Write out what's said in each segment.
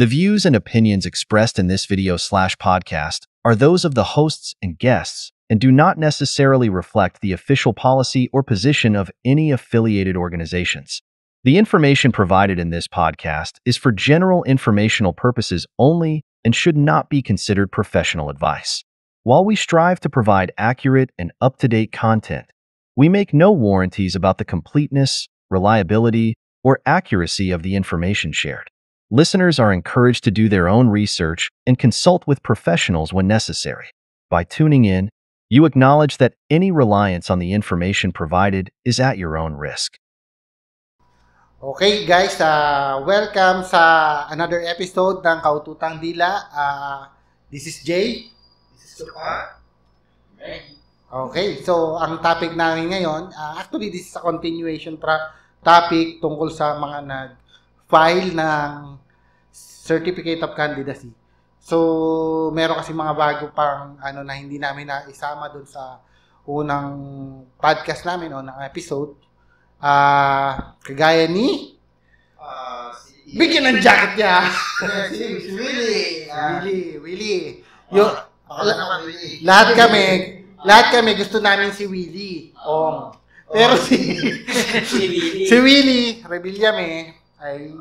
The views and opinions expressed in this video/podcast are those of the hosts and guests and do not necessarily reflect the official policy or position of any affiliated organizations. The information provided in this podcast is for general informational purposes only and should not be considered professional advice. While we strive to provide accurate and up-to-date content, we make no warranties about the completeness, reliability, or accuracy of the information shared. Listeners are encouraged to do their own research and consult with professionals when necessary. By tuning in, you acknowledge that any reliance on the information provided is at your own risk. Okay guys, welcome sa another episode ng Kaututang Dila. This is Jay. This is Supa. Okay, so ang topic namin ngayon, actually this is a continuation topic tungkol sa mga nag-file ng Certificate of Candidacy. So, meron kasi mga bago pang na hindi namin naisama dun sa unang podcast namin o ng episode. Kagaya ni bigyan ng jacket niya. Si Willie. Lahat kami gusto namin si Willie. Pero si Willie Rebillame ay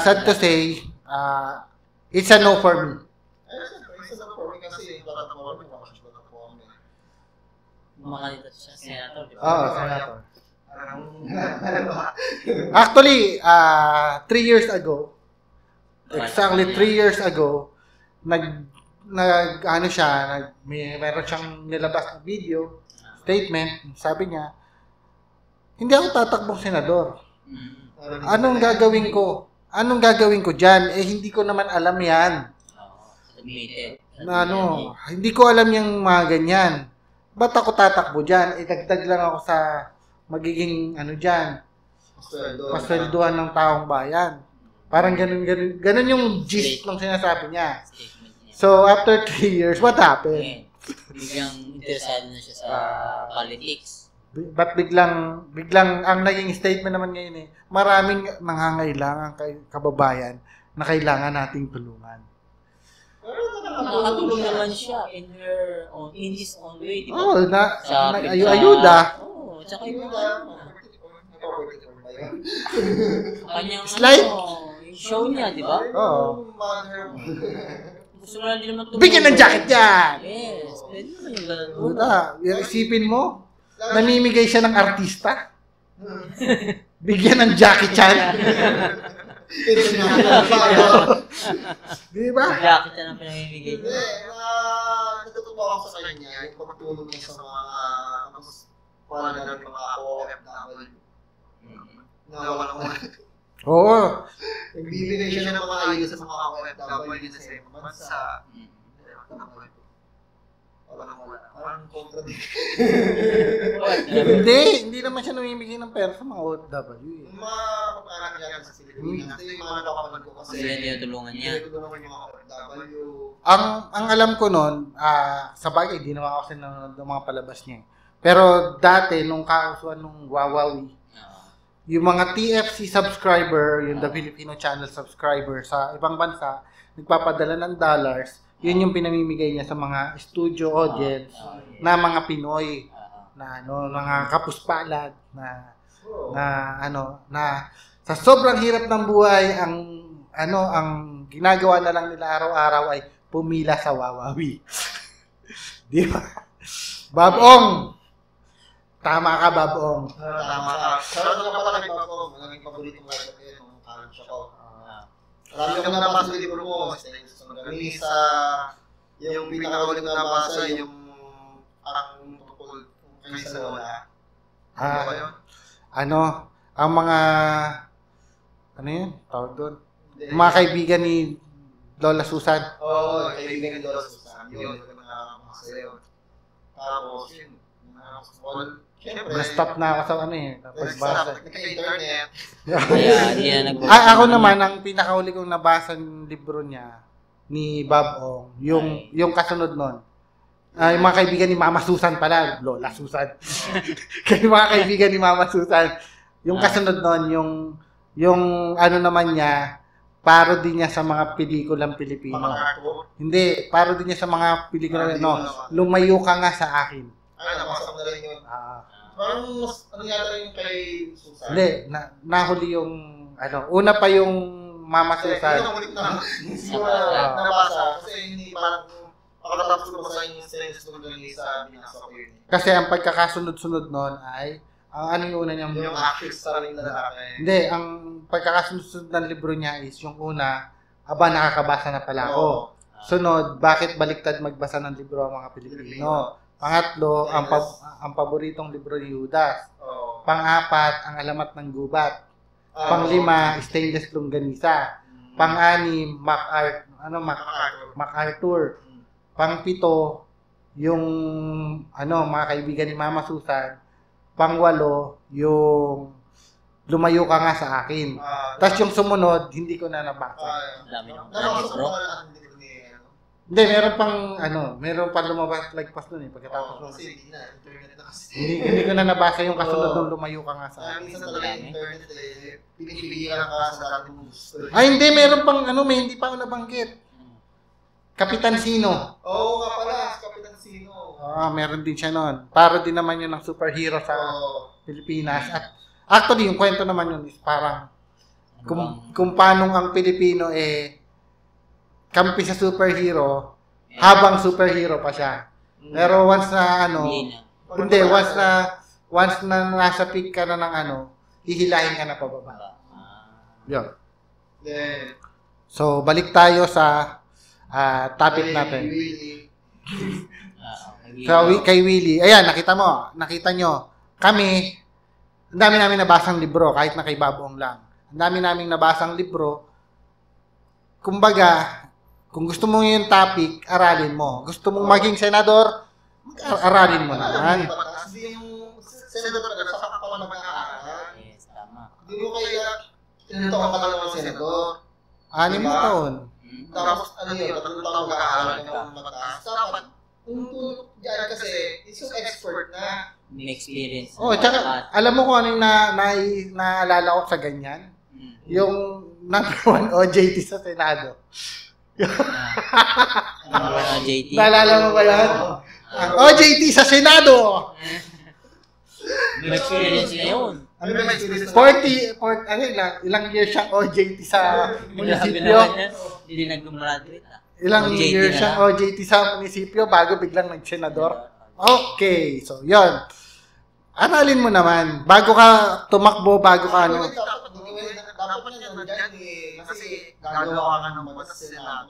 sad to say, it's a no for me. It's a no for me kasi Makalit siya, senator, di ba? Oo, senator. Actually, 3 years ago, exactly 3 years ago, meron siyang nilabas na video, statement, sabi niya, hindi ako tatakbong senador. Anong gagawin ko? Anong gagawin ko dyan? Hindi ko naman alam yan. Hindi ko alam yung mga ganyan. Ba't ako tatakbo dyan? Dagdag lang ako sa magiging dyan. Pasweldohan ng taong bayan. Parang ganun yung gist ng sinasabi niya. So, after 3 years, what happened? Biglang interesado na siya sa politics. But biglang ang naging statement naman ngayon maraming nangangailangan kababayan na kailangan nating tulungan. Nakatulong naman siya in his own way, di ba? Ayuda. Tsaka yung kanyang show niya, di ba? Oo. Gusto mo lang din naman tumulong. Bigyan ng jacket yan! Yes, pwede naman yung ganun. Isipin mo, namimigay siya ng artista. Bigyan ng jacket yan. Di ba? Jacket yan ang pinamimigay niya. Natutuwa ako sa kanya yung pagtulong niya sa mga OFW. Oo. Nagbibigay siya ng mga ayos sa mga OFW sa ibang bansa. Parang contradiction. Hindi naman siya namimigay ng pera sa mga OFW. Yung mga parang yan sa Pilipinas, yung mga nakapaman ko kasi Tulungan niya. Tulungan yung mga OFW. Ang alam ko noon, sa bagay, hindi naman ako nanonood ng mga palabas niya. Pero dati, nung kausuan nung Wawawi, yung mga TFC subscriber, yung The Filipino Channel subscriber sa ibang bansa, nagpapadala ng dollars, yun yung pinamimigay niya sa mga studio audience na mga Pinoy na mga kapuspalad na sa sobrang hirap ng buhay ang ginagawa na lang nila araw-araw ay pumila sa Wawawi. Di ba? Babong! Tama ka, Babong. Tama ka. Sarap naman pala kay Babong. Naging paborito mo ito nung college ako. Marami kang nabasa ng libro mo. Ganisa, yung pinakaulit na nabasa, yung parang tungkol kay sa Lola. Ano ba yun? Ang mga, tawag doon? Mga kaibigan ni Lola Susan. Oo, kaibigan ni Lola Susan. Yun, yung mga sa'yo. Tapos, yun, Na-stop na ako sa pagbasa. Nagka-internet. Ako naman, ang pinakahuli kong nabasa ng libro niya, ni Bob Ong, yung kasunod nun. Yung mga kaibigan ni Mama Susan pala, Lola Susan. Yung mga kaibigan ni Mama Susan, yung kasunod nun, yung naman niya, parody niya sa mga pelikulang Pilipino. Mga cartoon. Hindi, parody niya sa mga pelikula, lumayo ka nga sa akin. Ay, nabasa ko na rin yun. Ah. Parang mas, ano yata yung kay Susan? Hindi, nahuli yung, una pa yung Mama Kasi, Susan. yun ang ulit na, hindi ko na nabasa. Kasi hindi parang, pagkatapos ko basa yung sense ng galing sa binasa ko yun. Kasi ang pagkakasunod-sunod nun ay, ang yung una niyang... Yung actress sa rin na lalaki. Hindi, ang pagkakasunod ng libro niya is yung una, nakakabasa na pala ako. Sunod, bakit baliktad magbasa ng libro ang mga Pilipino? Pangatlo, ang paboritong libro ni Judas. Pang-apat, ang alamat ng gubat. Pang-lima, stainless longganisa. Pang-anim, MacArthur. Pang-pito, yung mga kaibigan ni Mama Susan. Pang-walo, yung lumayo ka nga sa akin. Tapos yung sumunod, hindi ko na nabasa. Dami ng Nabasa ko libro. na ang libro ni Hindi, meron pa lumabas lagpas nun eh, pagkatapos nun. kasi hindi na, internet na kasi. Hindi ko na nabasa yung kasunod ng lumayo ka nga sa akin. Minsan talaga yung internet pinipigilan ka sa dati mong gusto. Ay, hindi, meron pang may hindi pa ako nabanggit. Kapitan Sino. Oo nga pala, Kapitan Sino. Meron din siya noon. Para din naman yun ng superhero sa Pilipinas. At actually, yung kwento naman yun is parang kung paano ang Pilipino kampi sa superhero habang superhero pa siya. Pero once na once na nasa peak ka na ng hihilahin ka na pababa. Yun. Then, So, balik tayo sa topic natin. Kay Willie. Ayan, nakita nyo. Kami, ang dami namin nabasang libro, kahit na kay Baboong lang. Ang dami namin nabasang libro. Kumbaga, kung gusto mo yung topic, aralin mo. Gusto mong maging senador, aralin mo naman. kasi yung senador talaga sa kapalan mag-aaral. Yes, tama. Hindi mo kaya tinutong ka lang ng senador. 6 na taon. Tapos, tatlong taong mag-aaral ka ng mataas. Dapat, kung tulog dyan kasi, is yung expert na. May experience. Tsaka, alam mo kung anong naalala ko sa ganyan? Yung number 1 OJT sa Senado. JT. Naalala mo ba yan? OJT sa Senado! May experience na yun. Ano ba may experience? ilang years siyang OJT sa munisipyo? Hindi nag-graduate. Ilang OJT years na siyang lang. OJT sa munisipyo bago biglang nag-senador? Okay, so yun. Aralin mo naman. Bago ka tumakbo, bago ka Dapat niya nandyan kasi gagawa ka ng batas sila.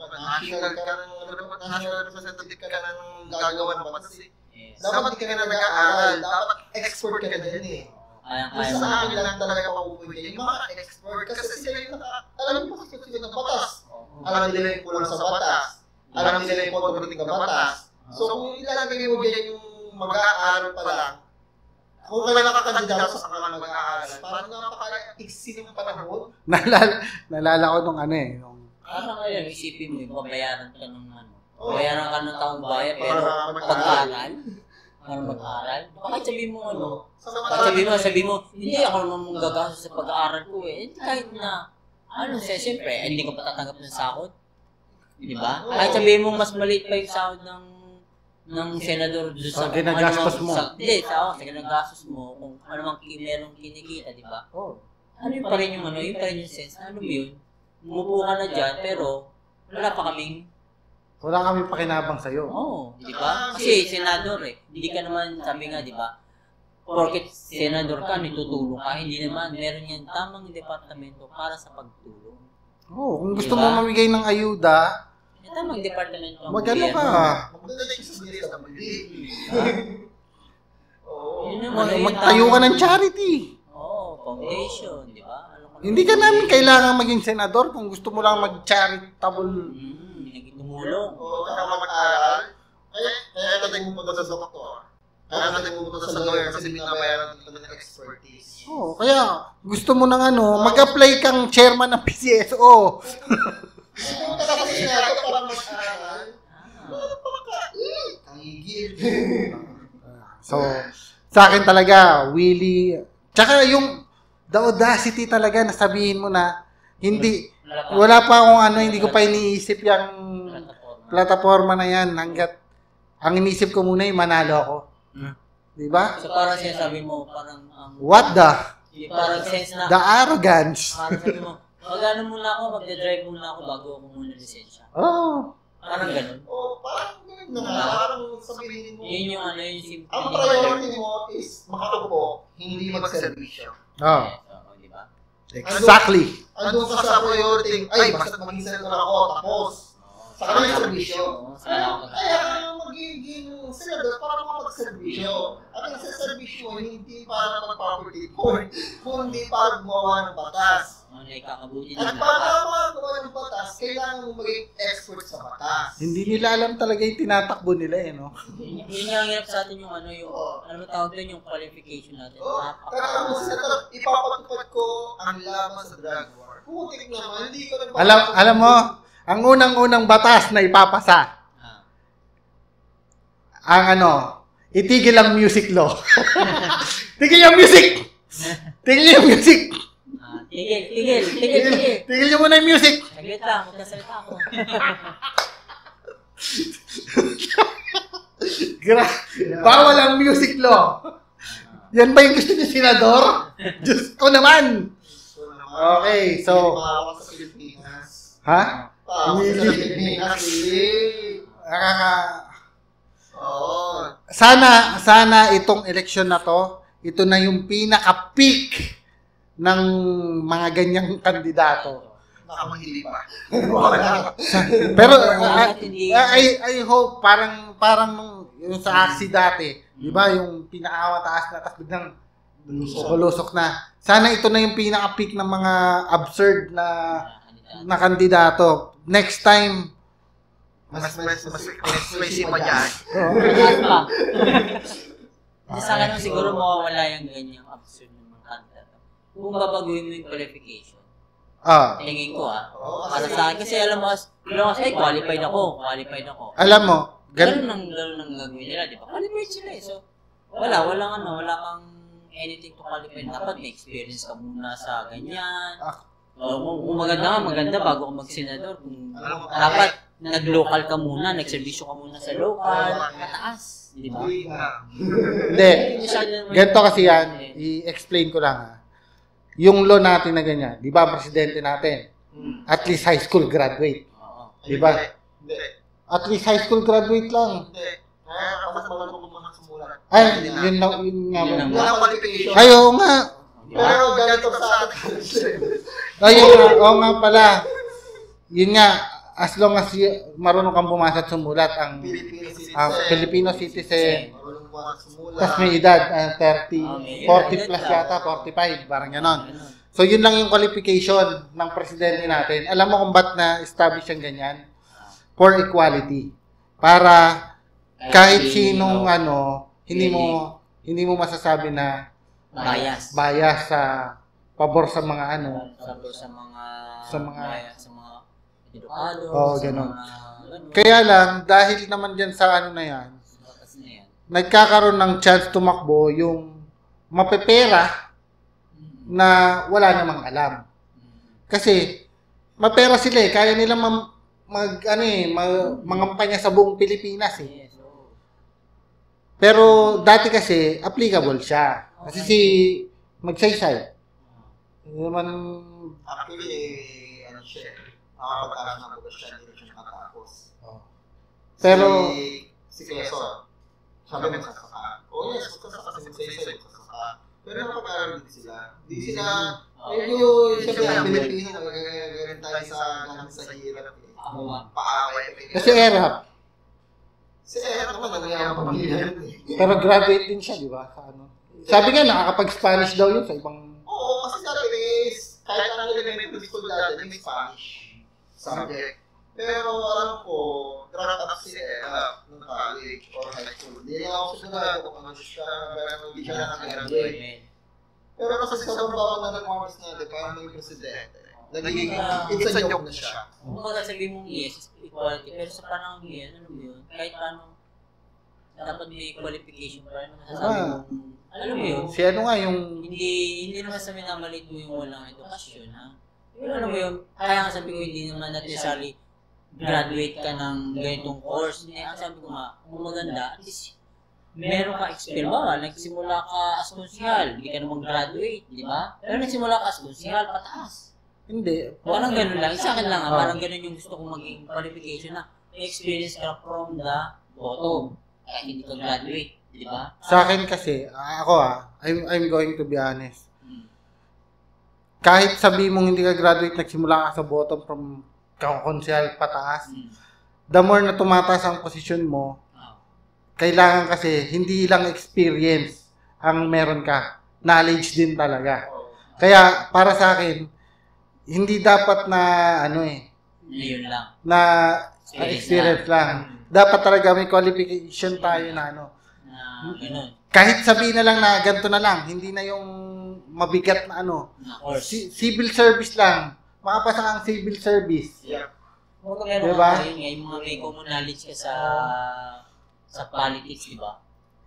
National representative ka ng gagawa ng batas. Dapat di ka na nag-aaral. Dapat expert ka dyan Kung sa amin lang talaga papupunta yung mga expert kasi sila yung alam mo kasi sila ng batas. Alam nila yung kulang sa batas. Alam nila yung kontrating ng batas. So kung ilalagay mo dyan yung mag-aaral pa lang, kung kaya nakakandidato sa mga mag-aaral, parang napaka-iksi ng panahon. Nalala ko nung Ano ngayon, isipin mo yung babayaran ka ng babayaran ka ng taong bayan pero pag-aaral. Para mag-aaral. Bakit sabihin mo sabihin mo, hindi ako naman gagastos sa pag-aaral ko kahit na, siyempre, hindi ko patatanggap ng sahod. Di ba? Kahit sabihin mo mas maliit pa yung sahod ng senador doon sa ginagastos mo. Sa ginagastos mo kung ano mang merong kinikita, di ba? Yun pa rin yung sense. Ano yun? Umupo ka na dyan, pero wala kami pakinabang sa'yo. Di ba? Kasi senador hindi ka naman, sabi nga, di ba? Porket senador ka, tutulong ka, hindi naman, meron yan tamang departamento para sa pagtulong. Kung gusto mo mamigay ng ayuda, tamang departamento ang magano ka? Magtayo ka ng charity. Foundation, di ba? Hindi ka namin kailangan maging senador kung gusto mo lang mag-charitable. Tumulong. Kaya mag-aaral. Kaya natin pumunta sa doktor. Kaya natin pumunta sa lawyer kasi binabayaran dito ng expertise. Kaya gusto mo ng mag-apply kang chairman ng PCSO. Pumunta ka kasi natin para mag-aaral. Tangigil. So, sa akin talaga, Willie, tsaka yung the audacity talaga na sabihin mo na Hindi. Wala pa akong ano, hindi ko pa iniisip yung plataforma na yan. Hanggat, ang iniisip ko muna yung manalo ako. Di ba? So parang sinasabi mo, parang What the? parang sense na, The arrogance. parang sabi mo, mag-ano muna ako, magdadrive muna ako bago ako muna lisensya. Oh. Parang ganun. Parang ganun na nga. Parang sabihin mo. Yun yung ano, yung simple. Ang priority mo is makaupo, hindi magservisyo. Oh. Oo, di ba? Exactly. Andun ka sa priority, ay, basta maging senator ako, tapos. Sa kanya yung servisyo. Kaya magiging senador para makapag-servisyo. At yung sa servisyo, hindi para mag-property court, kundi para gumawa ng batas. Ano yung kakabuti At nila. para magawa ng batas, kailangan mo maging expert sa batas. Hindi nila alam talaga yung tinatakbo nila eh, no? Yun nga ang hirap sa atin yung ano, yung, ano tawag doon, yung qualification natin. Pero kung senator, ipapatupad ko ang laban sa drug war. Putik naman, hindi ko lang Alam mo, ang unang-unang batas na ipapasa, ang ano, itigil ang music law. Tigil yung music! Tigil yung music! Tigil. Tigil nyo muna yung music! Saglit lang, magkasalita ako. Bawal ang music law. Yan ba yung gusto niyo, senador? Diyos ko naman! Okay, so... Pahawak sa Pilipinas. Ha? Pahawak sa Pilipinas, hindi. Oo. Sana itong eleksyon na to, ito na yung pinaka-peak ng mga ganyang kandidato. Nakamahili pa. Pero I hope parang yung sa AXI dati, 'di ba, yung pinakawataas na tapos biglang bulusok na. Sana ito na yung pinaka-peak ng mga absurd na kandidato. Next time Mas spicy pa dyan. Sa akin siguro mawawala yung ganyang absurd ng mga kandidato. Kung babaguhin mo yung qualification. Tingin ko para sa akin. Kasi alam mo, ay qualified ako. Alam mo, Ganun ang gagawin nila, di ba? Qualified sila eh. So, wala kang anything to qualify. Dapat may experience ka muna sa ganyan. Kung maganda bago ka mag-senador. Kung dapat nag-local ka muna, nag-servisyo ka muna sa local, mataas. Di ba? Hindi. Ganito kasi yan, i-explain ko lang Yung law natin na ganyan, di ba, ang presidente natin, at least high school graduate. Di ba? Hindi. At least high school graduate lang. Hindi. Kapag marunong kumakas sumulat. Ay, yun nga. Yun ang qualification. Ay, oo nga. Pero ganito sa atin. Ay, oo nga pala. Yun nga, as long as marunong kang bumasa at sumulat, ang Filipino citizen, marunong kumakas sumulat. tapos may edad, 30, 40 plus yata, 45, parang ganon. So, yun lang yung qualification ng presidente natin. Alam mo kung ba't na-establish yung ganyan? For equality. Para kahit sinong hindi mo masasabi na bias sa pabor sa mga sa mga edukado, ganun. Kaya lang, dahil naman dyan sa na yan, nagkakaroon ng chance tumakbo yung mapepera na wala namang alam. Kasi, mapera sila kaya nilang mangampanya sa buong Pilipinas Pero dati kasi applicable siya. Kasi si Magsaysay. Actually, siya. Nakapag-aral na po siya, hindi siya nakatapos. Pero si Quezon, sabi mo sasaka. Yes, sasaka si Magsaysay, sasaka. Pero nakapag-aral din sila. Hindi sila, medyo siyempre ang Pilipino, nagagaling tayo sa hirap paaway. Kasi Erap. Si Erap naman, nagyayang pamilya. Pero graduate din siya, di ba? Sabi nga, nakakapag-Spanish daw yun sa ibang... Oo, kasi sabi is, kahit ang elementary school dati, may Spanish subject. Pero alam ko, drop up si Erap ng college or high school. Hindi ako sigurado kung ano siya, pero hindi siya nakagraduate. Pero kasi sa bawang na nag-marks natin, parang may presidente. Nagiging, it's a joke na siya. Kung sabi mong yes, equality, pero sa panahon ngayon, ano mo yun? Kahit paano, dapat may qualification para naman sasabi mong, alam mo yun? Si ano nga yung... Hindi naman sa minamalit mo yung walang edukasyon, ha? Yun, alam mo yun, kaya nga sabi ko, hindi naman necessarily graduate ka ng ganitong course. Ang sabi ko nga, kung maganda, at least, meron ka experience ba? Nagsimula ka as konsyal, hindi ka naman graduate, di ba? Pero nagsimula ka as konsyal, pataas. Hindi. Parang ganun lang. Sa akin lang, parang ganun yung gusto kong maging qualification na may experience ka from the bottom. Kahit hindi ka graduate, di ba? Sa akin kasi, ako I'm going to be honest. Kahit sabi mong hindi ka graduate, nagsimula ka sa bottom from konsyal pataas, the more na tumataas ang posisyon mo, kailangan kasi hindi lang experience ang meron ka. Knowledge din talaga. Kaya para sa akin, hindi dapat na Yun lang. na experience lang. Dapat talaga may qualification tayo na Ganun. kahit sabihin na lang na ganito na lang, hindi na yung mabigat na Na course. civil service lang. Makapasa ang civil service. Yeah. Kung meron Diba? ka yung mga may common knowledge ka sa politics, di ba?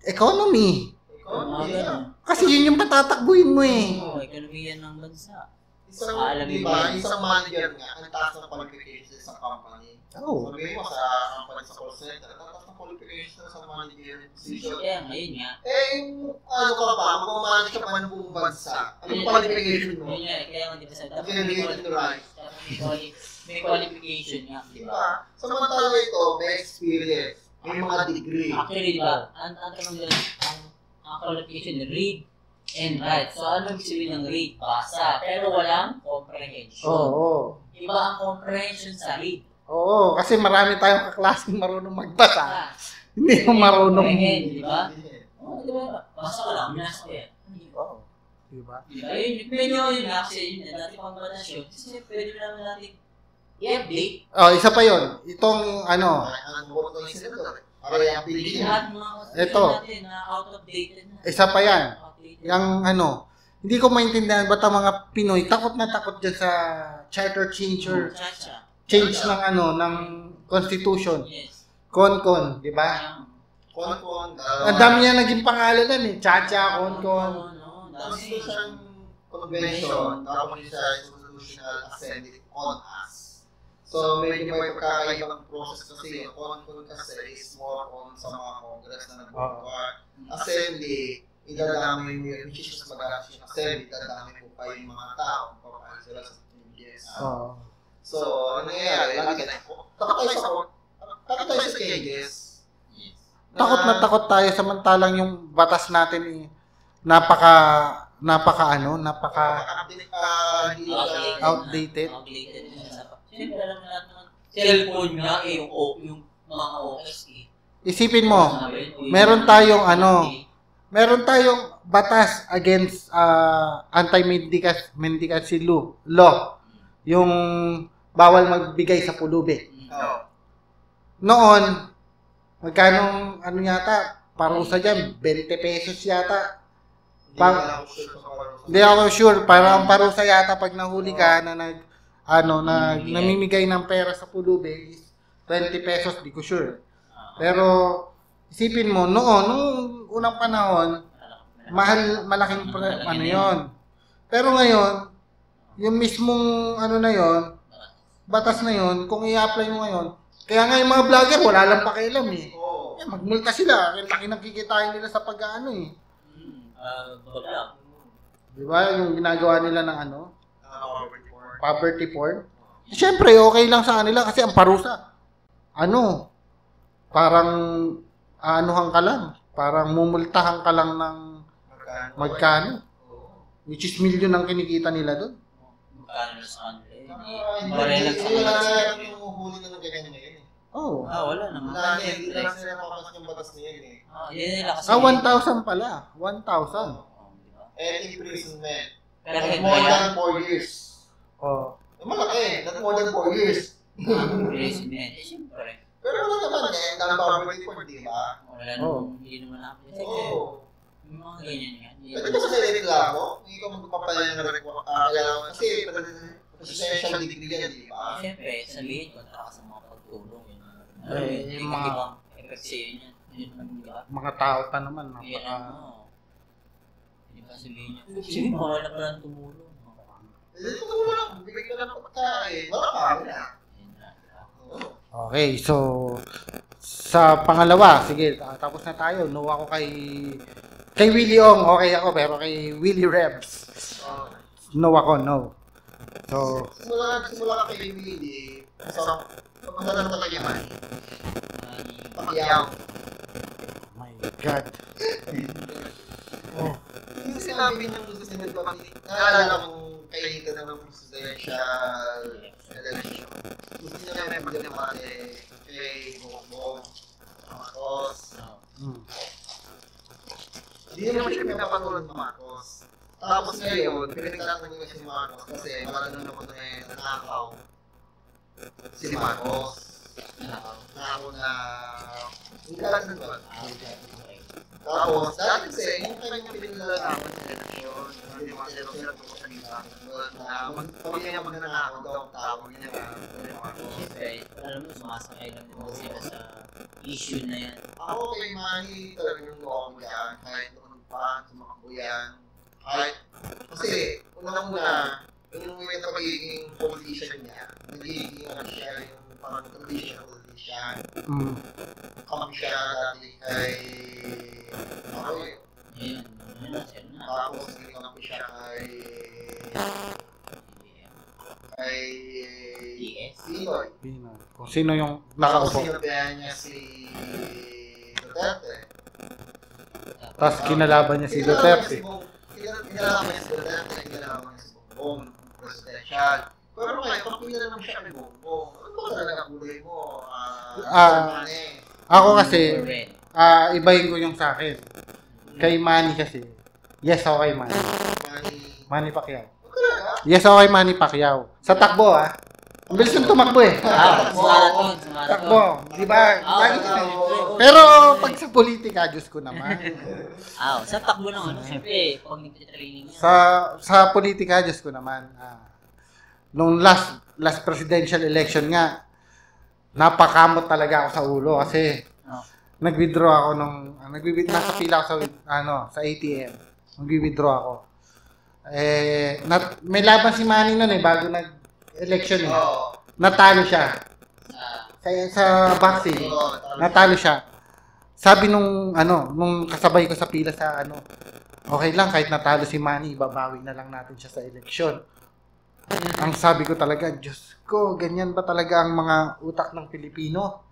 Economy. Ganun. Kasi yun yung patatakbuhin mo eh. Oo, ekonomiya ng bansa. Isang, Alamin di mo ba, yun. isang manager nga, ang taas ng qualifications sa company. Oo. Sabihin mo sa company sa call center, ang taas ng qualifications sa manager position. Kaya ngayon nga. Yung ano ka pa, mag-manage ka pa ng buong bansa. Ano yung qualification mo? Yun nga, kaya nga di ba sabi, dapat Affiliated to life. may qualification nga, di Di ba? ba? Samantala ito, may experience. May mga degree. Actually, di ba, ang tanong doon, ang qualification, read and write. So, ano ibig sabihin ng read? Basa. Pero walang comprehension. Oo. Iba ang comprehension sa read. Oo, kasi marami tayong kaklaseng marunong magbasa. Ah, Hindi yung marunong. comprehend, di ba? Oo, di ba? Basa ko lang, minasa ko yan. Oo. Diba? Di ba? Yun, medyo yun nga, kasi yun, dati pang batasyon. Kasi pwede naman natin i-update. Oh, isa pa yon. Itong Ang buot ng senador. Para yung Pilipino. Lahat ng mga Ito. natin na out of date na. isa pa yan. Outdated. Yung hindi ko maintindihan ba't ang mga Pinoy takot na takot dyan sa charter change or Chacha. change ng ng constitution. Yes. Konkon, di ba? Ayan. Kon-kon. Ang dami niya naging pangalan eh. Chacha, Konkon. No, Tapos dami. ito siyang convention, tapos siya constitutional assembly on us. So, medyo may pagkakaibang process kasi yung con-con kasi is more on sa mga congress na nag-vote. Assembly, idadami mo yun, which is mas magalas yung assembly, idadami mo pa yung mga tao, papahal sila sa changes. Oo. So, ano nangyayari? Lagi ka na, takot tayo sa changes. Yes. Takot na takot tayo samantalang yung batas natin napaka outdated. Outdated. Siyempre, alam mo lahat naman. Cellphone nga eh, yung mga OS eh. Isipin mo, Sabi, meron tayong batas against anti-mendicancy law. Yung bawal magbigay sa pulubi. Noon, magkano yata, parusa dyan, 20 pesos yata. Hindi ako sure, parang parusa yata pag nahuli ka na namimigay ng pera sa pulubi is 20 pesos, di ko sure. Pero isipin mo, nung unang panahon, malaking yon. Pero ngayon, yung mismong batas na yon, kung i-apply mo ngayon, kaya nga yung mga vlogger, wala lang pakialam eh. Magmulta sila, kaya nakikitain nila sa pag-ano eh. Babla. Di ba? Yung ginagawa nila ng poverty porn. Siyempre, okay lang sa kanila kasi ang parusa. Parang aanuhan ka lang. Parang mumultahan ka lang ng magkano. Which is million ang kinikita nila doon. Magkano na sa kanila? Hindi lang yung huli na ng ganyan ngayon eh. Oh. Wala naman. Wala na, hindi lang sila napapas yung batas na yun eh. Yun nila kasi. 1,000 pala. 1,000. And imprisonment. Pero More than 4 years. Oh. Malaki, not more than 4 years. Imprisonment. Siyempre. Pero wala naman eh, dahil poverty porn, di ba? Wala naman. Hindi naman natin. Oo. Yung mga ganyan yan. Pwede ba sa reklamo? Hindi ka magpapalaya ng kailangan kasi presidential degree yan, di ba? Siyempre, sabihin ko ka sa mga pagtulong. Yung mga ibang effect sa'yo niyan. Yun naman, di ba? mga tao ta naman. Yan ano. Hindi ba sabihin niya? Sabihin mo, wala pa lang tumulong. Ito lang, bigay ka ka ng pagkain, wala ka na. Okay, so sa pangalawa, sige, tapos na tayo. No ako kay Willie Ong, okay ako, pero kay Willie Rebs, no ako, no. So, simula ka kay Willie, so, pagkakaroon talaga yung Pacquiao. my God. Oh. Yung sinabi niyang gusto siya naalala kong kailitan ng presidential election. Gusto niya may pagdemate kay Bongbong Marcos. Hindi naman siya pinapanood ng Marcos. Tapos ngayon, pinagtatanong niya si Marcos kasi wala na naman nanakaw si Marcos. Nakaw na hindi ka lang nagbago. Tapos, dati kasi, yung kanyang pinilalaman sa eleksyon, hindi mga sila po sa nila, na pamilya niya magnanakaw daw ang tao, niya na Siyempre, alam mo, sumasakay lang din sila sa issue na yan. Ako kay Manny, talagang noong yan, kahit noon pa, sumakbo yan, kahit, kasi, unang-una, yung may na pagiging politician niya, nagiging siya yung parang traditional politician. Kami siya dati kay Yun na. tapos ginawa ko siya kay Pinoy. Kung sino yung Tapos nakaupo. sinabihan niya si Duterte. Tapos kinalaban niya si Duterte. Kinalaban niya si Duterte, kinalaban niya si Bongbong, presidential. Pero ngayon, pag pinalaman siya kay Bongbong, ano ba talaga kulay mo? Ako kasi, ibahin ko yung sa akin. Kay Manny kasi, yes ako kay Manny. Manny Pacquiao. Yes ako kay Manny Pacquiao. Sa takbo ang bilis yung tumakbo Marathon. Takbo, di ba? Pero pag sa politika, Diyos ko naman. Sa takbo naman, siyempre, pag nagtitraining yan. Sa politika, Diyos ko naman. Nung last presidential election nga, napakamot talaga ako sa ulo kasi nag-withdraw ako nasa pila ako sa ATM. Nag-withdraw ako. May laban si Manny noon bago nag-election Natalo siya. Sa boxing. Natalo siya. Sabi nung kasabay ko sa pila sa okay lang kahit natalo si Manny, babawi na lang natin siya sa eleksyon. Ang sabi ko talaga, Diyos ko, ganyan ba talaga ang mga utak ng Pilipino?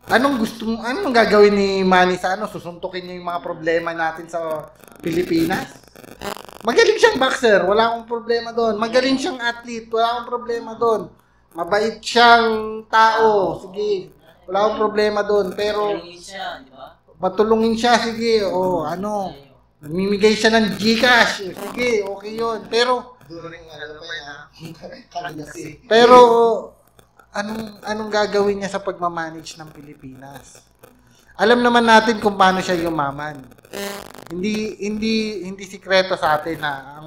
Anong gagawin ni Manny sa susuntukin niya yung mga problema natin sa Pilipinas? Magaling siyang boxer, wala akong problema doon. Magaling siyang athlete, wala akong problema doon. Mabait siyang tao, sige, wala akong problema doon. Pero patulungin siya, sige, namimigay siya ng Gcash, sige, okay yun. Pero anong gagawin niya sa pagmamanage ng Pilipinas? Alam naman natin kung paano siya yumaman. Hindi sikreto sa atin na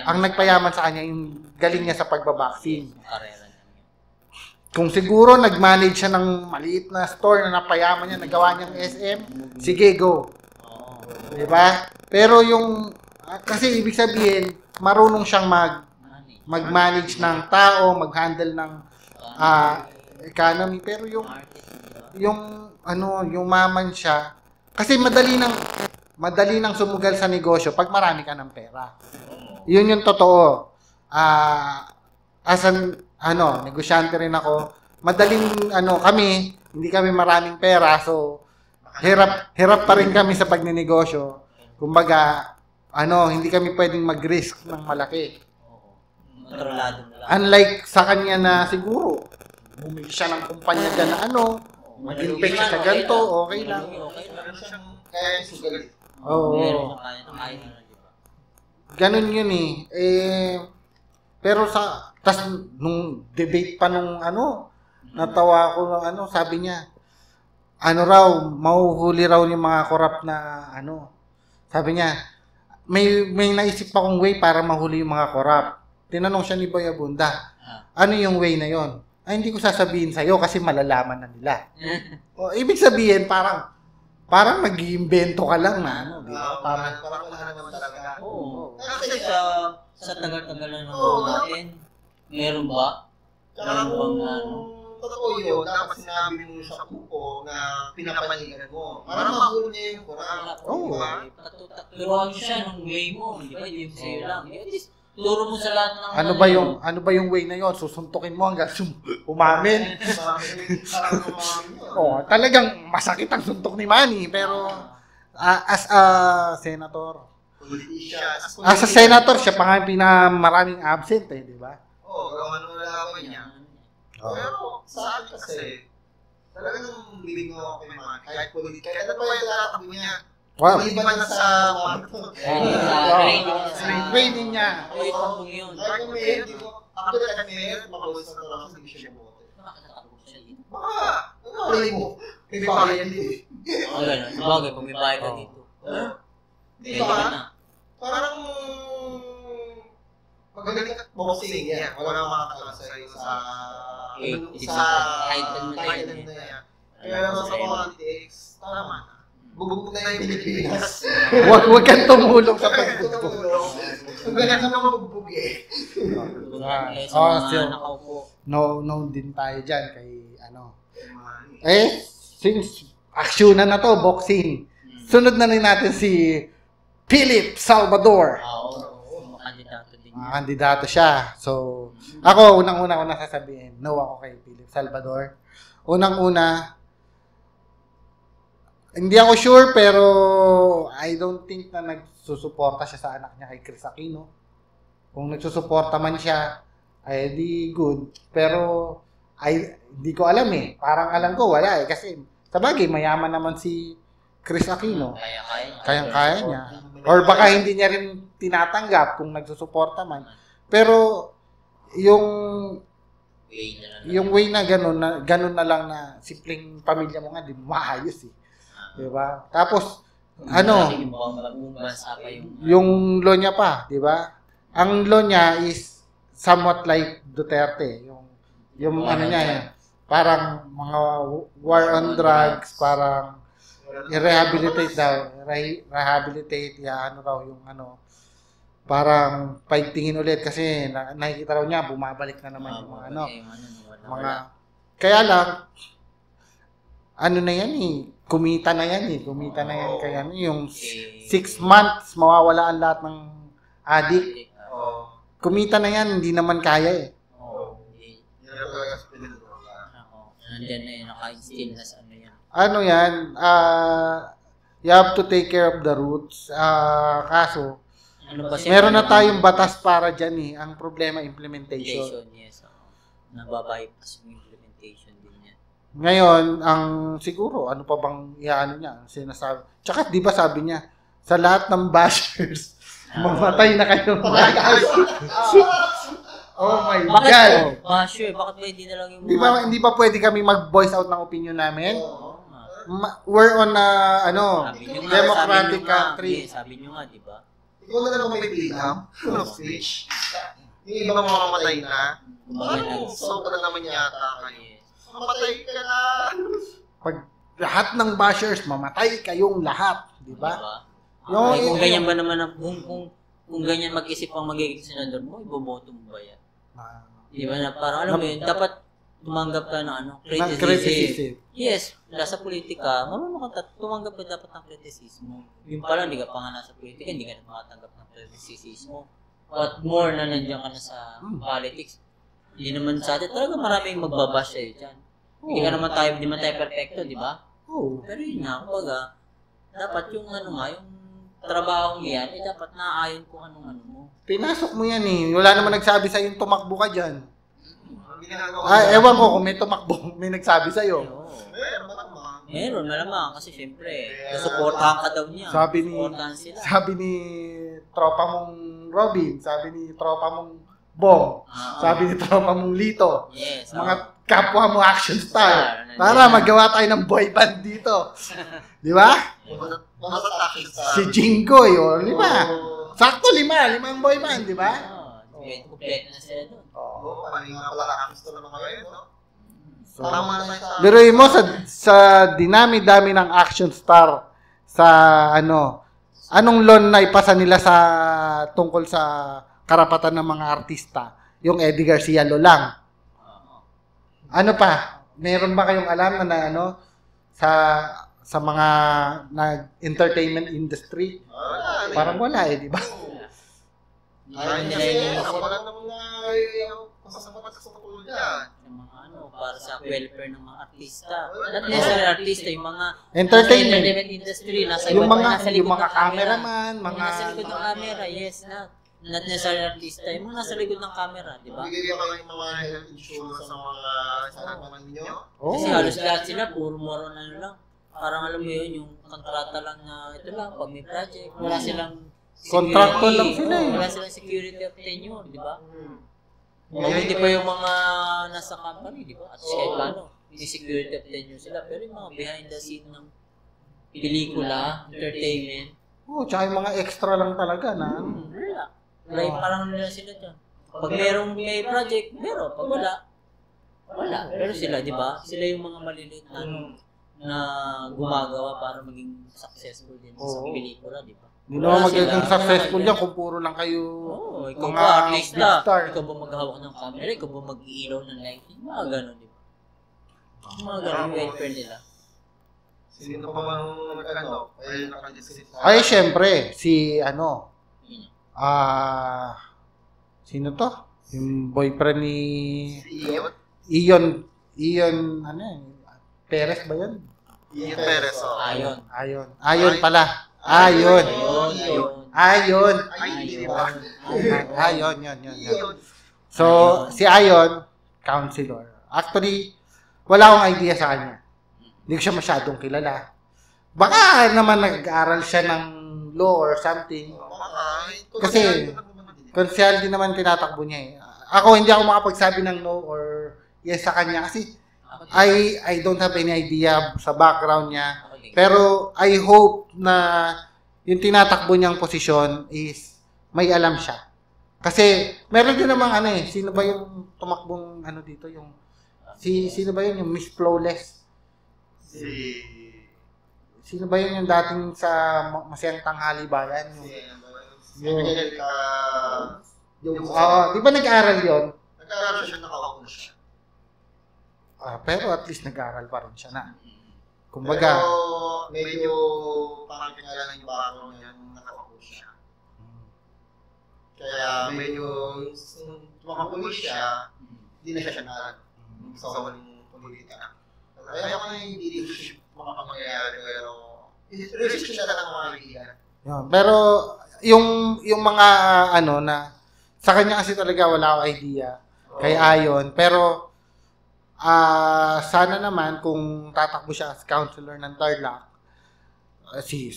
ang nagpayaman sa kanya yung galing niya sa pagbaboxing. Kung siguro nag-manage siya ng maliit na store na napayaman niya, nagawa niyang SM, sige, go. Diba? Pero kasi ibig sabihin, marunong siyang mag-manage ng tao, mag-handle ng economy, pero yung maman siya, kasi madali nang sumugal sa negosyo pag marami ka ng pera. Yun yung totoo. Negosyante rin ako. Madaling kami, hindi kami maraming pera, so hirap pa rin kami sa pagninegosyo. Kumbaga, hindi kami pwedeng mag-risk ng malaki. Unlike sa kanya na siguro, bumili siya ng kumpanya na mag-invest siya sa ganito, okay lang. Kaya sugal. Oo. Ganun yun pero tas nung debate pa natawa ako sabi niya, mahuhuli raw yung mga korap na sabi niya, may naisip akong way para mahuli yung mga korap. Tinanong siya ni Boy Abunda, ano yung way na yon? Hindi ko sasabihin sa'yo kasi malalaman na nila. Ibig sabihin, parang mag-iimbento ka lang na, di ba? Parang wala naman talaga. Oo. Kasi sa sa tagal-tagal na Oo, natin. Meron ba? Kaya Meron kung bang totoo yun, dapat sinabi mo sa kuko na pinapanigan mo. Para mahuli niya yung kurang. Oo. Diba? Turuan mo siya ng way mo, di ba? Yung sa'yo lang. At least, turo mo sa lahat ng Ano ba yung way na yon? Susuntukin mo hanggang umamin. Oh, talagang masakit ang suntok ni Manny, pero as a senator, as a senator, siya pa nga yung pinamaraming absent eh, di ba? Oo, kung ano nalaman niya. Pero sa akin kasi, talagang bibig mo ako kay Manny. Kahit politika, kahit ano ba yung tatakbo niya. Wow. Maliban na sa Training niya. Ay, tambong yun. kahit yung mayor, di ko, ako din kahit mayor, makulis na talaga hindi siya bumote. Bakit nakatakbo siya dito? Baka, ano alay mo? May bayan din. Oh, gano'n. Sabagay, kung may bayad ka dito. Di Pwede ka ba? na. Parang magaling ka boxing yan. Wala makakala sa'yo sa Title na yan. Pero sa politics, tama na. Bubog na yung Pilipinas. Huwag kang tumulong sa pagbugbog. Kung ganyan ka naman magbubog eh. Sa mga nakaupo. No din tayo dyan kay since aksyonan na to, boxing. Sunod na rin natin si Philip Salvador. Oo, kandidato din yun. Kandidato siya. So, ako, unang-una ko nasasabihin, no ako kay Philip Salvador. Unang-una, hindi ako sure, pero I don't think na nagsusuporta siya sa anak niya kay Chris Aquino. Kung nagsusuporta man siya, ay di good. Pero, hindi ko alam eh. Parang alam ko, wala eh. Kasi, sabagay, mayaman naman si Chris Aquino. Kayang-kaya niya. Or baka hindi niya rin tinatanggap kung nagsusuporta man. Pero, yung way na ganun na lang na simpleng pamilya mo nga, di maayos eh. Diba? Tapos, yung law niya pa, diba? Ang law niya is somewhat like Duterte. Yung ano niya, parang mga war on drugs, parang i-rehabilitate daw. Rehabilitate, parang paigtingin ulit kasi nakikita raw niya, bumabalik na naman yung mga kaya lang, na yan eh, kumita na yan kaya yung 6 months mawawala ang lahat ng addict. Kumita na yan, hindi naman kaya eh. Nandiyan na yun, naka-instill na sa yan. You have to take care of the roots. Kaso, meron na tayong batas para dyan eh. Ang problema, implementation. Yes. Nababypass yung implementation din yan. Ngayon, siguro, ano pa bang niya, sinasabi. Tsaka, di ba sabi niya, sa lahat ng bashers, mamatay na kayo. Oh my God. Basher, bakit ba hindi na lang yung Hindi ba pwede kami mag-voice out ng opinion namin? We're on democratic country. Sabi nyo nga, di ba? Ikaw na lang may freedom of speech. Yung iba mamamatay na. Sobra naman yata kayo. Mamatay ka na. Pag lahat ng bashers, mamatay kayong lahat. Di ba? Kung ganyan ba naman, kung ganyan mag-isip ang magiging senador mo, iboboto mo ba yan? Di ba na parang alam mo yun, dapat tumanggap ka ng criticism. Yes, nasa politika, marunong ka tumanggap ka dapat ng kritisismo. Yung pala, hindi ka pa nga nasa politika, hindi ka na makatanggap ng kritisismo. What more na nandiyan ka na sa politics. Hindi naman sa atin, talaga maraming magbabash sa'yo dyan. Hindi naman tayo perfecto, di ba? Pero yun nga, kumbaga, dapat yung yung trabaho yan, dapat naaayon kung anong mo. Pinasok mo yan eh. Wala naman nagsabi sa'yo tumakbo ka dyan. Ewan ko kung may tumakbo, may nagsabi sa'yo. Meron, malamang. Kasi syempre, susuportahan ka daw niya. Sabi ni tropa mong Robin, sabi ni tropa mong Bong, sabi ni tropa mong Lito. Yes. Mga kapwa mo action star. Para magawa tayo ng boy band dito. Di ba? Si Jingoy, di ba? Sakto 5 ang boy band, di ba? Kompleto na sila doon. Nga pala gusto naman ngayon, no? Biruin mo sa dinami-dami ng action star sa anong loan na ipasa nila sa tungkol sa karapatan ng mga artista, yung Eddie Garcia Lolang. Ano pa? Meron ba kayong alam na ano sa mga entertainment industry? Parang wala di ba? Kasi ako lang ng mga pasasapat sa tulad yan. Yung mga para sa welfare ng mga artista. Not necessarily artista, yung mga Entertainment industry, nasa yung nasa likod mga ng camera. cameraman, mga Nasa likod ng camera, yes. Not necessarily artista, yung mga nasa likod ng camera, di ba? Bigay ba kayo ng mga health insurance sa mga sanagman ninyo? Kasi halos lahat sila, puro lang. Parang alam mo yun, yung kontrata lang na ito lang, pag may project, wala silang contractor lang sila Wala silang security of tenure, di ba? Hindi pa yung mga nasa company, di ba? At kahit paano, may security of tenure sila. Pero yung mga behind the scene ng pelikula, entertainment. tsaka yung mga extra lang talaga na. Wala yung parang nila sila dyan. Pag may project, meron. Pag wala. Pero sila, di ba? Sila yung mga maliliit na gumagawa para maging successful din sa pelikula, di ba? Hindi naman magiging successful yan kung puro lang kayo ikaw mga ba artista? star. Ikaw ba maghawak ng camera? Ikaw ba mag-iilaw ng lighting? Mga gano'n, di ba? Mga gano'n yung welfare nila. Sino pa mang ay nakadiscuss? Ay, syempre, sino to? Yung boyfriend ni Ion, Perez ba yun? Ian Perez, Ayon pala. Ayon. Yun. So, si Ayon, counselor. Actually, wala akong idea sa kanya. Hindi ko siya masyadong kilala. Baka naman nag-aaral siya ng law or something. Kasi, konsyal din naman tinatakbo niya eh. Ako, hindi ako makapagsabi ng no or yes sa kanya kasi I don't have any idea sa background niya. Pero I hope na yung tinatakbo niyang posisyon is may alam siya. Kasi meron din namang sino ba yung tumakbong dito yung sino ba yun yung Miss Flawless? Sino ba yun yung dating sa Masayang Tanghali Bayan? Di ba nag-aaral yun? Nag-aaral siya, nakaupo siya. Pero at least nag-aaral pa rin siya na. Kumbaga, pero medyo parang pinagalan yung background niya nung nakaupo siya. Kaya medyo tumakapuli siya, hindi na siya sa walang politika. Kaya ko na yung leadership mga pangyayari, pero resist siya lang ang mga kaibigan. Pero yung mga na sa kanya kasi talaga wala akong idea kay Ayon, pero sana naman kung tatakbo siya as counselor ng Tarlac, si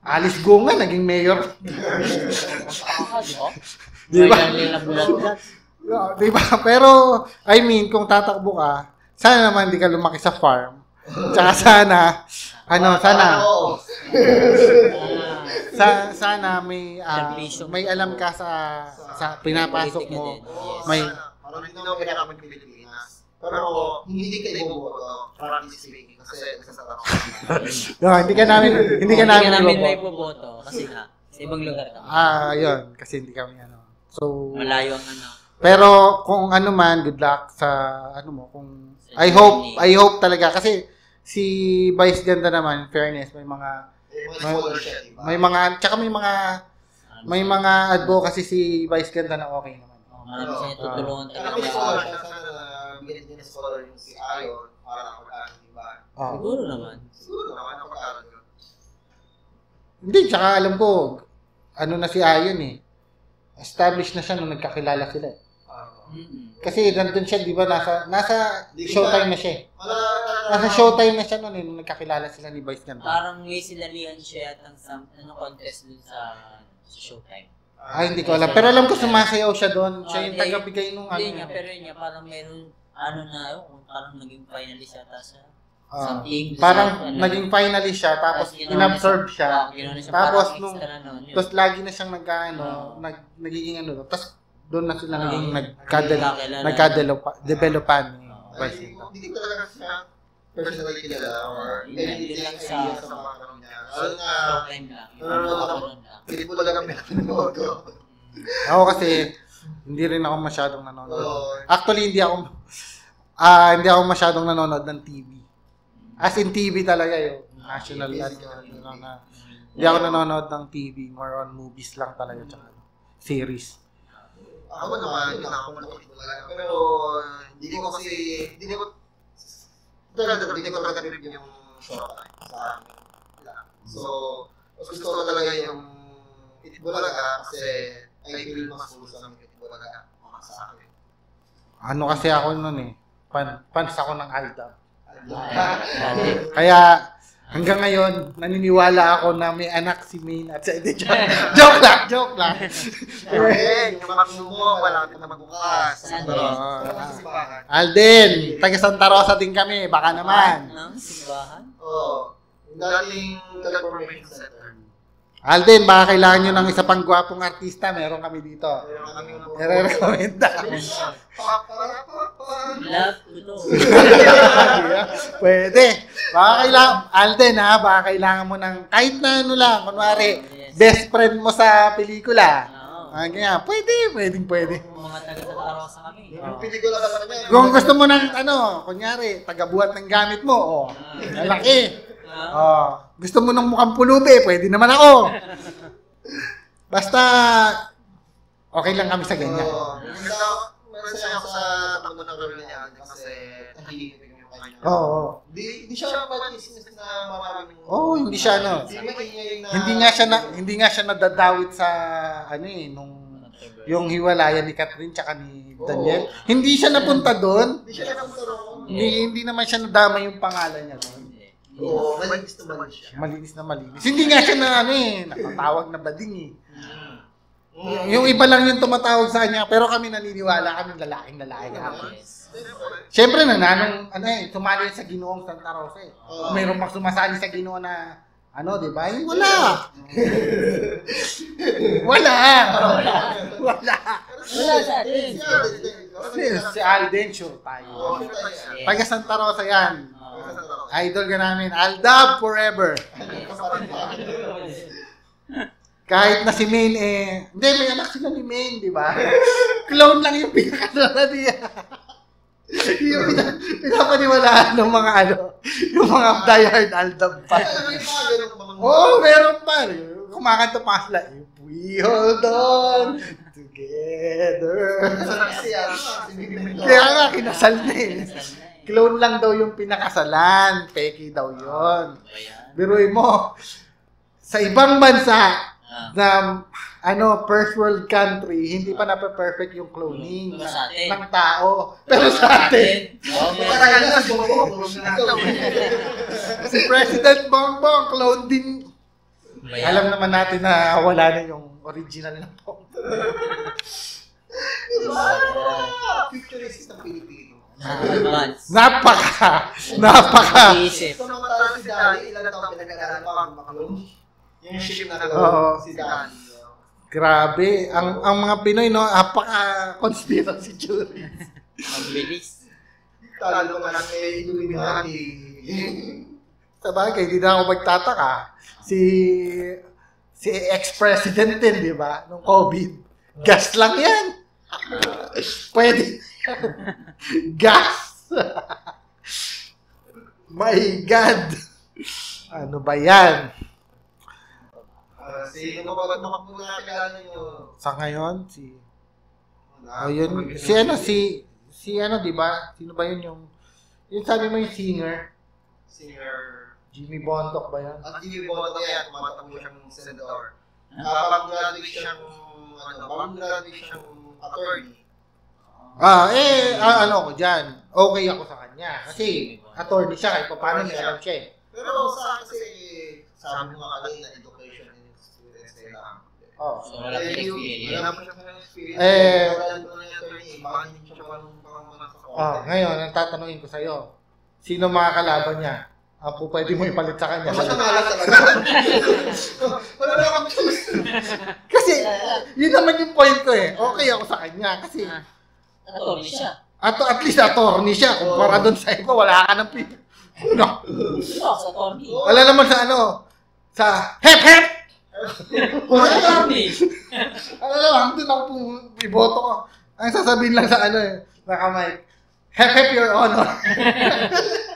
Alice Gunga naging mayor. Di ba? Pero I mean, kung tatakbo ka, sana naman hindi ka lumaki sa farm. Tsaka sana sana may alam ka sa pinapasok mo. May parang hindi na pinakaman ng Pilipinas. Pero hindi ka iboboto, practically speaking, kasi nagsasarap ka. hindi ka namin iboboto kasi sa ibang lugar ka. Yun, kasi hindi kami So malayo ang Pero kung man, good luck sa kung I hope talaga kasi si Vice Ganda naman, in fairness, may mga advocacy si Vice Ganda na okay naman. Marami siya tutulungan talaga. Bigyan din ng scholar yung si Ayon para nakapag-aral, diba? Siguro naman nakapag-aral yun. Hindi, tsaka alam ko, na si Ayon established na siya nung nagkakilala sila Kasi nandun siya, di ba, nasa showtime na siya Nasa showtime na siya nung nagkakilala sila ni Vice Ganda. Parang may sinalihan siya at contest dun sa showtime. Hindi ko alam. Pero alam ko sumasayaw siya doon. Siya yung tagabigay nung Hindi niya, pero yun parang meron, parang naging finalist yata sa something. Parang naging finalist siya, tapos inabsorb siya. Tapos tapos lagi na siyang nagiging tapos doon na sila naging nagka-developan ni Vice Ganda. Hindi ko talaga siya personally kilala or hindi lang sa background niya. Showtime lang. Hindi ko talaga pinapanood ko. Ako kasi, hindi rin ako masyadong nanonood. Actually, hindi ako masyadong nanonood ng TV. As in TV talaga yung national. Hindi ako nanonood ng TV. More on movies lang talaga. Tsaka series. Ako naman, hindi ako manonood talaga. Pero, hindi ko talaga review yung Showtime sa akin. So, mas gusto ko talaga yung Itbulaga kasi I feel mas gusto ng Itbulaga sa akin. Ano kasi ako nun eh. Fans ako ng Aldab. Kaya, hanggang ngayon, naniniwala ako na may anak si Main at si Ede. Joke lang. Yung mga mo, wala ka na magbukas. Alden, taga Santa Rosa din kami. Baka naman. Simbahan? Oo. Yung dating Teleformation Center. Alden, baka kailangan nyo ng isa pang gwapong artista. Meron kami dito. I-recommenda. Love ito. Pwede. Baka kailangan, Alden ha, baka kailangan mo ng kahit na ano lang. Kunwari, best friend mo sa pelikula. Kaya, pwede. Mga taga-Santa Rosa kami. Yung pelikula ka naman yan. Kung gusto mo ng kunyari, tagabuhat ng gamit mo, malaki. Gusto mo ng mukhang pulubi, pwede naman ako. Basta, okay lang kami sa ganyan. Meron siya ako sa takbo ng gawin niya kasi tahimik yung kanya. Oo. Hindi siya malinis na maraming... Hindi siya hindi nga siya nadadawit sa yung hiwalayan ni Catherine tsaka ni Daniel. Hindi siya napunta doon. Hindi naman siya nadama yung pangalan niya doon. Oo, malinis naman siya. Malinis. Hindi nga siya nakatawag na bading Yung iba lang yung tumatawag sa kanya, pero kami naniniwala kami lalaking ako. Siyempre sumali sa Ginoong Santa Rosa eh. Mayroon pang sumasali sa Ginoo na di ba? Wala sa atin. Si Alden, sure tayo. Taga Santa Rosa yan. Idol ka namin. Aldab forever. Kahit na si Main hindi, may anak sila ni Main, di ba? Clone lang yung pinakadala niya. Yung pinapaniwalaan ng mga yung mga diehard Aldab pa. Meron pa. Kumakanta pa sila. If we hold on together. Kaya nga, kinasal na Clone lang daw yung pinakasalan. Peki daw yun. Biruin mo, sa ibang bansa na first world country, hindi pa na-perfect yung cloning ng tao. Pero sa atin, si President Bongbong, clone din. Alam naman natin na wala na yung original na Bongbong. Futurist ng Pilipino. Napaka. Ito naman tayo si Danny, ilan taong pinag-aralan pa maklong. Yung ship na si Danny. Grabe, ang mga Pinoy napaka-conspiracy theories. Ang bilis. Talo ka lang Illuminati. Sa bagay, hindi na ako magtataka. Si ex-president din, di ba? Nung COVID. Gas lang yan. Pwede. Gas. My God. Ano ba yan? Sino ba nakakilala nyo? Sa ngayon, di ba? Sino ba yun yung sabi mo yung singer? Jimmy Bondoc ba yan? At Jimmy Bondoc yan, tumatakbo siyang senador. Pag-graduate siyang attorney. Ko dyan. Okay ako sa kanya. Kasi, attorney siya, kahit paano may alam siya Pero sa kasi, sabi mo nga kanina, education and experience nila. So, wala pa experience. Wala pa siyang experience. Wala pa ng attorney. Baka hindi siya pangamunan sa court. Ngayon, ang tatanungin ko sa'yo, sino mga kalaban niya? Ang pwede mo ipalit sa kanya. Masamalan talaga. Wala na akong choose. Kasi, yun naman yung point ko Okay ako sa kanya. Kasi, attorney siya. At least attorney siya. Kumpara doon sa iba, wala ka ng sa attorney. Wala naman sa sa hep-hep! Wala lang eh. Ano lang, doon ako iboto ko. Ang sasabihin lang sa naka-mic, hep your honor.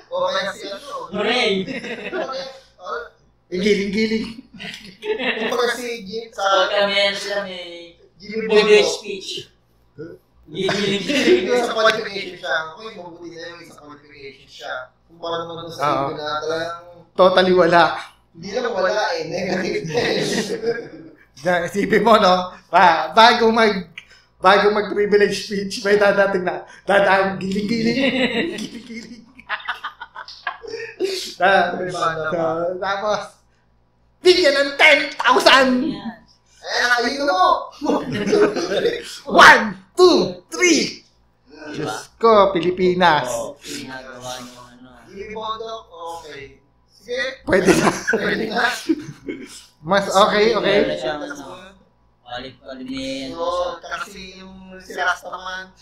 O kaya si Hooray! Giling-giling. Kumbaga si Jim sa Kami sila may Jimmy video Bondo. speech. Yung sa qualification siya. Uy, mabuti na yung sa qualification siya. Kumpara naman doon sa Jimmy na talagang Totally wala. hindi naman wala eh. Negative. Isipin mo, no? Bago mag-privilege speech, may dadating na, giling-giling. Giling-giling. Tapos, bigyan ng 10,000! Ayun mo! 1, 2, 3! Diyos ko, Pilipinas. Ginagawa niyo Jimmy Bondo, okay. Sige. Pwede na. Pwede na. Mas okay. Wala siyang Kalip-kalip Kasi yung si Rasta naman,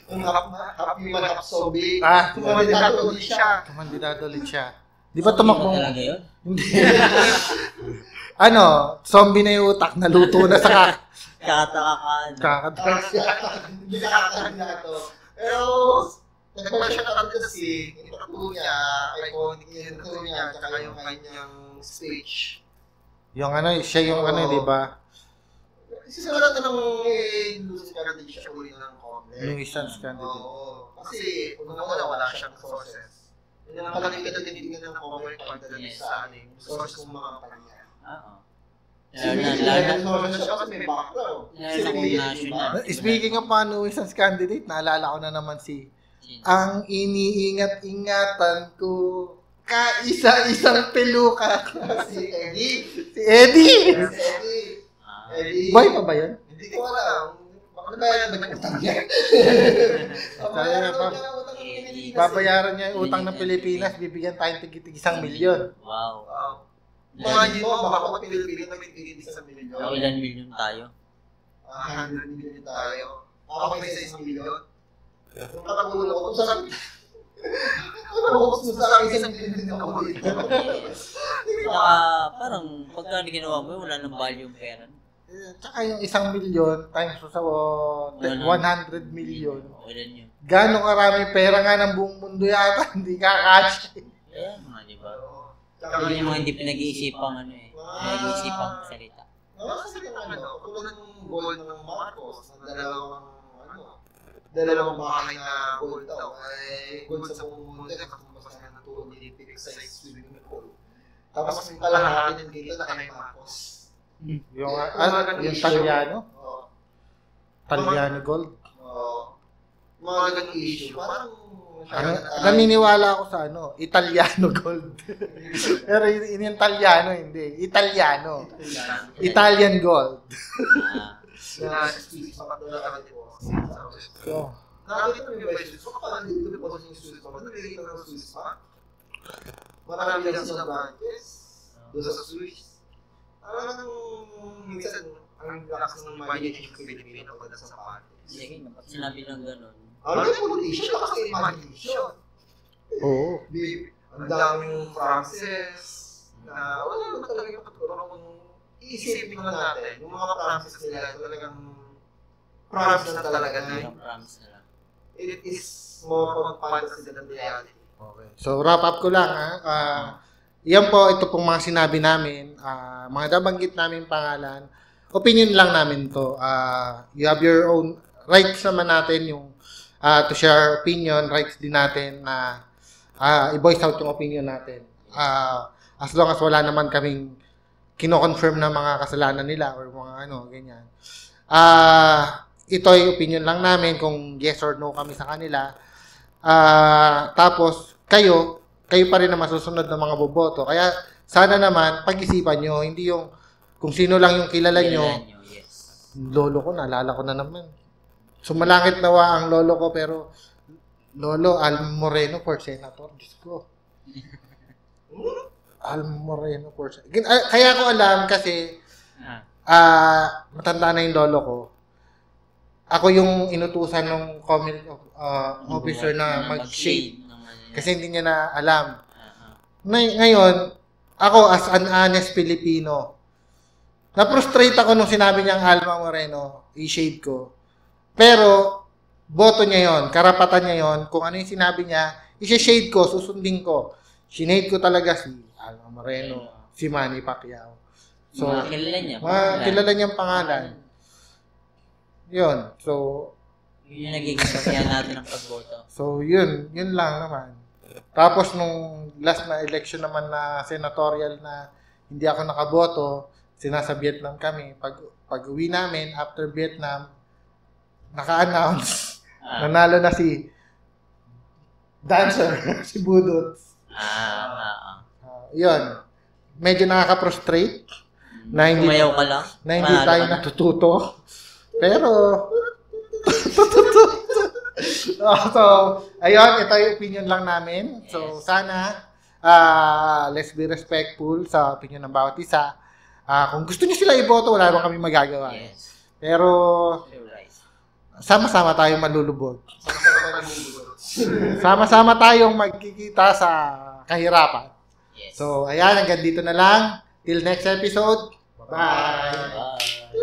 yung happy man half zombie, Ah. kumandidado ulit siya. Kumandidado ulit siya. Di ba tumakbo? talaga yun? Hindi. Zombie na yung utak, naluto na sa Kakatakakaan. kakadrugs. Hindi nakakaroon na ito. Pero, nagpa siya na kasi, yung tattoo niya, iconic yung tattoo niya, tsaka yung kanyang speech. Yung siya yung di ba? Sisimula na ng Lucy Candidate siya uli ng comment. Yung isang candidate. Oo. Kasi, unang-una wala siyang sources. Yun ang kalagay ka tinitingnan ng comment pagdating sa source ng mga kanya. Oo. Lalo siya kasi may background. Speaking of isang candidate, naalala ko na naman ang iniingat-ingatan ko kaisa-isang peluka. Si Eddie. Si Eddie! Eddie. Boy pa ba yun? Hindi ko alam. Baka nabayaran ba ng utang niya? Babayaran niya yung utang ng Pilipinas, bibigyan tayong tig-1 milyon. Wow. Mga mo, baka mag Pilipinas na bigyan sa milyon. Ilan milyon tayo? 100 million tayo. Ako may sa 1 million. Yung katagulo ko, kung saan sa akin isang million ako dito. Parang pagka ginawa mo, wala nang value yung pera. Tsaka yung 1 milyon times sa 100 million. Ilan yun? Gano'ng karami pera nga ng buong mundo yata, hindi kakasya. Kaya mga di ba? Yun yung mga hindi pinag-iisipang pinag-iisipang salita. Kasi tulad ng gold ng Marcos, ng dalawang bahay na gold daw, ay gold sa buong mundo, katumbas na ng 2 Olympic size swimming pool. Tapos yung kalahati ng dito na kay Marcos. Yung Talyano? Talyano gold? Mga ganung issue, parang naniniwala ako sa Italiano gold. Pero yung Talyano, hindi. Italiano. Italian gold. na species pa doon na kami po. So, Nakakita mo yung beses, so kapag dito po yung Swiss pa, nalilito ng Swiss pa. Marami lang silang branches doon sa Swiss. Parang minsan, ang lakas ng imagination sa Pilipino pag nasa parties. Sige, pag sinabi ng gano'n. Ano yung politician? Lakas ng imagination. oo. Ang daming Frances na wala naman talaga yung katulong kung iisipin lang natin. Yung mga Frances nila talagang promise na talaga na Yung promise na lang. it is more of fantasy than reality. Okay. So, wrap up ko lang. Yan po, ito pong mga sinabi namin. Mga nabanggit namin pangalan. Opinion lang namin to. You have your own rights naman natin yung to share opinion. Rights din natin na i-voice out yung opinion natin. As long as wala naman kaming kino-confirm na mga kasalanan nila or mga ganyan. Ito ay opinion lang namin kung yes or no kami sa kanila. Tapos, kayo pa rin na masusunod ng mga boboto. Kaya, sana naman, pag-isipan nyo, hindi yung kung sino lang yung kilala nyo. Yes. Lolo ko, naalala ko na naman. Sumalangit nawa ang lolo ko, pero Lolo, Al Moreno for Senator. Diyos ko. Al Moreno for Senator. Kaya ko alam kasi, matanda na yung lolo ko. Ako yung inutusan ng comment officer na mag-shade. Kasi hindi niya na alam. Ngayon, ako as an honest Filipino, Na-frustrate ako nung sinabi niyang Alma Moreno, i-shade ko. Pero, boto niya yon, karapatan niya yon. Kung ano yung sinabi niya, i-shade ko, susundin ko. Sinade ko talaga si Alma Moreno, si Manny Pacquiao. So, kilala niya. kilala niyang pangalan. Yun. So, yun yung nagiging kasiyahan natin ng pagboto. So, yun lang naman. Tapos, nung last na election naman na senatorial na hindi ako nakaboto, sinasa Vietnam kami. Pag uwi namin, after Vietnam, naka-announce, nanalo na si dancer, si Budot. Yun. Medyo nakaka-frustrate na hindi, Kumayaw ka lang. na hindi tayo natututo. Pero, so, ayun, ito yung opinion lang namin. So, sana, let's be respectful sa opinion ng bawat isa. Kung gusto niyo sila iboto, wala naman kami magagawa. Yes. Pero, You're right. sama-sama tayong malulubog. Sama-sama tayong magkikita sa kahirapan. Yes. So, ayan, hanggang dito na lang. Till next episode. Bye! Bye.